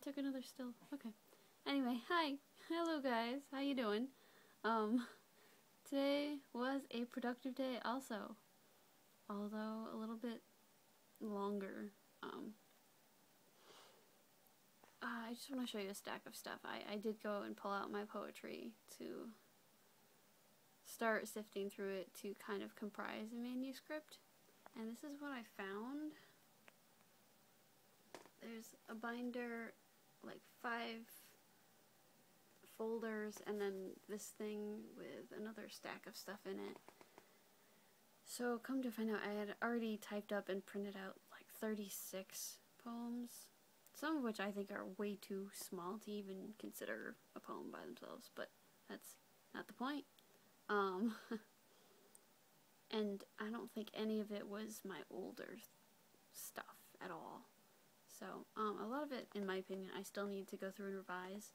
took another still. Okay. Anyway, hi. Hello guys. How you doing? Today was a productive day also. Although a little bit longer. I just want to show you a stack of stuff. I did go and pull out my poetry to start sifting through it to kind of comprise a manuscript. And this is what I found. There's a binder, like 5 folders, and then this thing with another stack of stuff in it. So come to find out, I had already typed up and printed out like 36 poems, some of which I think are way too small to even consider a poem by themselves, but that's not the point. And I don't think any of it was my older stuff at all. So, a lot of it, in my opinion, I still need to go through and revise.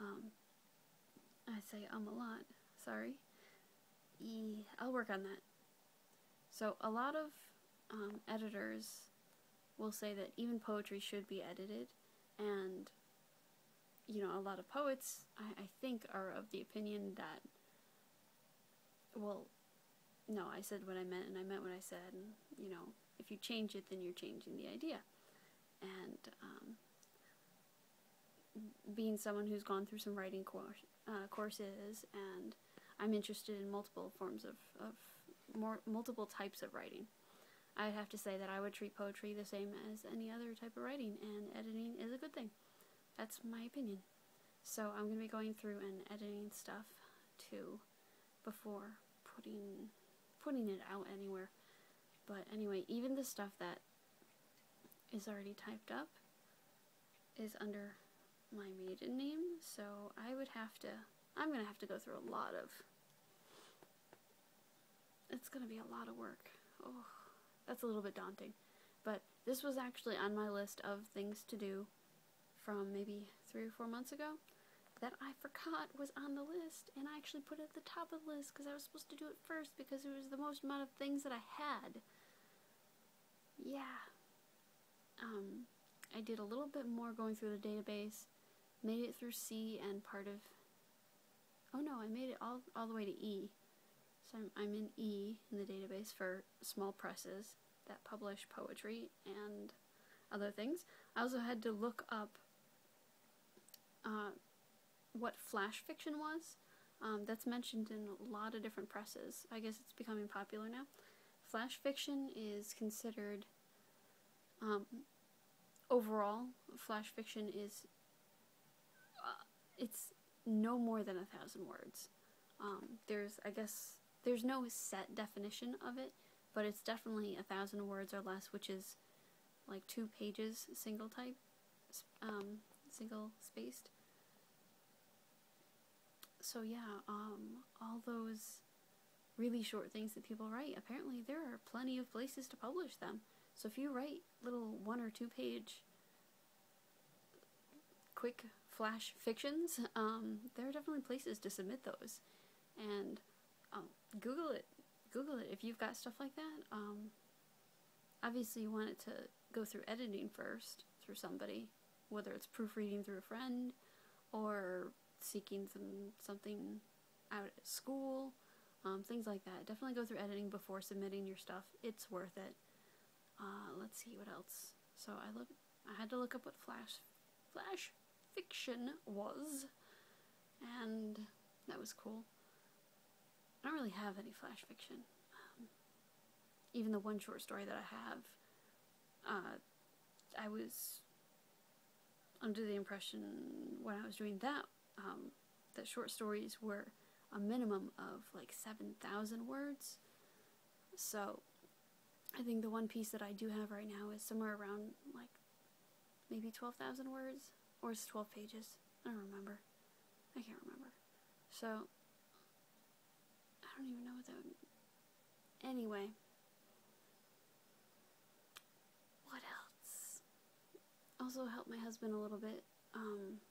I say a lot, sorry. I'll work on that. So, a lot of editors will say that even poetry should be edited, and, you know, a lot of poets, I think, are of the opinion that, well, no, I said what I meant, and I meant what I said, and, you know, if you change it, then you're changing the idea. And being someone who's gone through some writing courses, and I'm interested in multiple forms of multiple types of writing, I'd have to say that I would treat poetry the same as any other type of writing, and editing is a good thing. That's my opinion. So I'm going to be going through and editing stuff too before putting it out anywhere. But anyway, even the stuff that is already typed up is under my maiden name, so I'm gonna have to go through a lot of, it's gonna be a lot of work. Oh, that's a little bit daunting. But this was actually on my list of things to do from maybe 3 or 4 months ago that I forgot was on the list, and I actually put it at the top of the list because I was supposed to do it first because it was the most amount of things that I had. Yeah. I did a little bit more going through the database, made it through C and part of, oh no, I made it all the way to E. So I'm in E in the database for small presses that publish poetry and other things. I also had to look up what flash fiction was. That's mentioned in a lot of different presses. I guess it's becoming popular now. Flash fiction is considered, overall, flash fiction is, it's no more than 1,000 words. There's no set definition of it, but it's definitely 1,000 words or less, which is like 2 pages, single type, single spaced. So yeah, all those really short things that people write, apparently there are plenty of places to publish them. So if you write little 1 or 2 page quick flash fictions, there are definitely places to submit those. And Google it if you've got stuff like that. Obviously you want it to go through editing first through somebody, whether it's proofreading through a friend or seeking something out at school, things like that. Definitely go through editing before submitting your stuff. It's worth it. Let's see what else. So I had to look up what flash fiction was, and that was cool. I don't really have any flash fiction. Even the one short story that I have, I was under the impression when I was doing that, that short stories were a minimum of like 7,000 words. So I think the one piece that I do have right now is somewhere around like maybe 12,000 words, or it's 12 pages. I don't remember. I can't remember. So I don't even know what that would mean. Anyway, what else? Also helped my husband a little bit.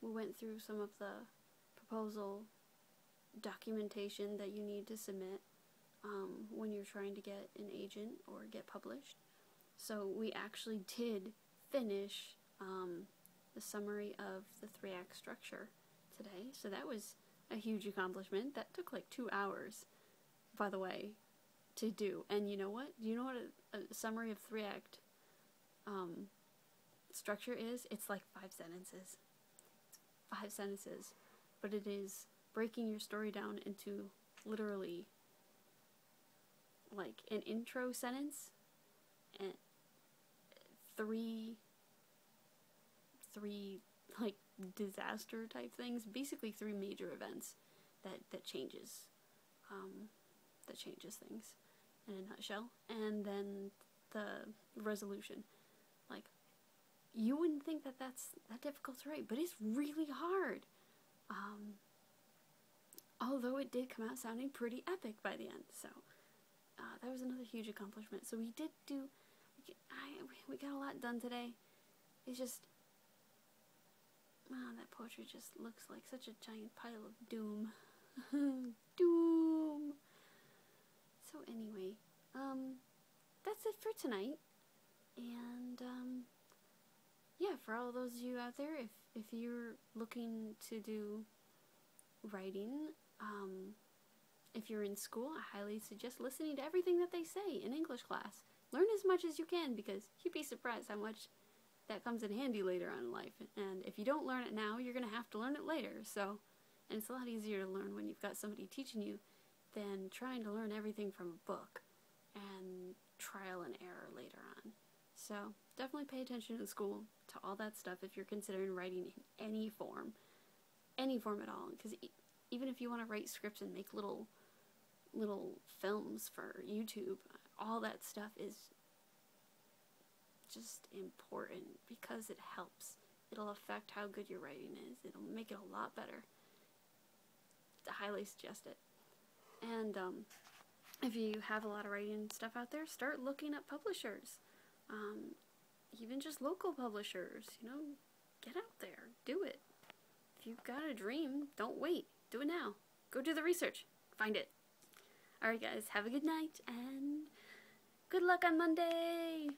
We went through some of the proposal documentation that you need to submit when you're trying to get an agent or get published. So we actually did finish the summary of the 3-act structure today. So that was a huge accomplishment. That took like 2 hours, by the way, to do. And you know what? Do you know what a summary of 3-act structure is? It's like 5 sentences. 5 sentences. But it is breaking your story down into literally like an intro sentence and three like disaster type things, basically 3 major events that changes things in a nutshell, and then the resolution. Like, you wouldn't think that that's that difficult to write, but it's really hard. Although it did come out sounding pretty epic by the end, so that was another huge accomplishment. So we did do, we got a lot done today. It's just, that poetry just looks like such a giant pile of doom. Doom! So anyway, that's it for tonight. And, yeah, for all those of you out there, if you're looking to do writing, if you're in school, I highly suggest listening to everything that they say in English class. Learn as much as you can, because you'd be surprised how much that comes in handy later on in life. And if you don't learn it now, you're going to have to learn it later. So, and it's a lot easier to learn when you've got somebody teaching you than trying to learn everything from a book and trial and error later on. So definitely pay attention in school to all that stuff if you're considering writing in any form at all. Because even if you want to write scripts and make little films for YouTube, all that stuff is just important because it helps. It'll affect how good your writing is. It'll make it a lot better. I highly suggest it. And if you have a lot of writing stuff out there, start looking at publishers. Even just local publishers, you know, get out there, do it. If you've got a dream, don't wait. Do it now. Go do the research. Find it. Alright guys, have a good night, and good luck on Monday!